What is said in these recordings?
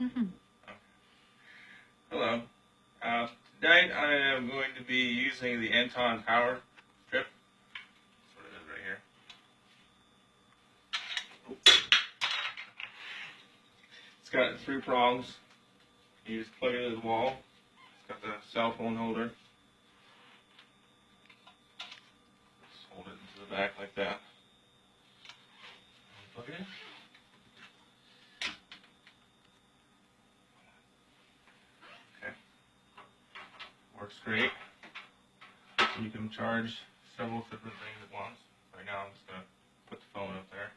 Mm-hmm. Hello. Tonight I am going to be using the Anton power strip. That's what it is right here. It's got 3 prongs. You just plug it into the wall. It's got the cell phone holder. Just hold it into the back like that. Plug it in. Okay. Works great. You can charge several different things at once. Right now I'm just going to put the phone up there.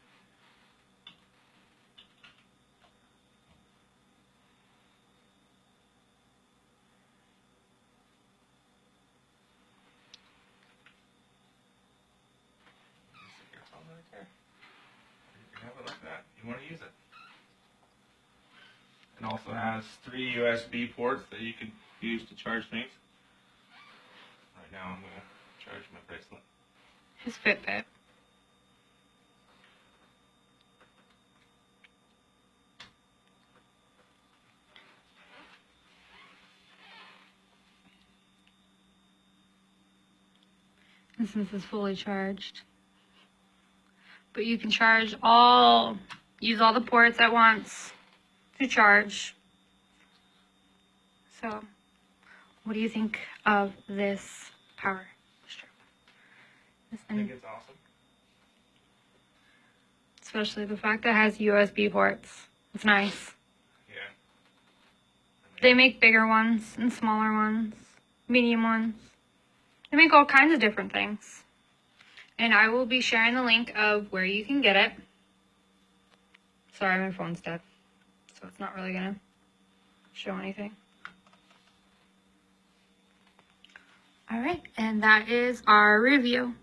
Stick your phone right there. You can have it like that. You want to use it. It also has 3 USB ports that you can use to charge things. Right now I'm going to charge my bracelet. His Fitbit. And since it's fully charged. But you can use all the ports at once to charge. So, what do you think of this power strip? I think it's awesome. Especially the fact that it has USB ports. It's nice. Yeah. They make bigger ones and smaller ones, medium ones. They make all kinds of different things. And I will be sharing the link of where you can get it. Sorry, my phone's dead. So it's not really going to show anything. All right, and that is our review.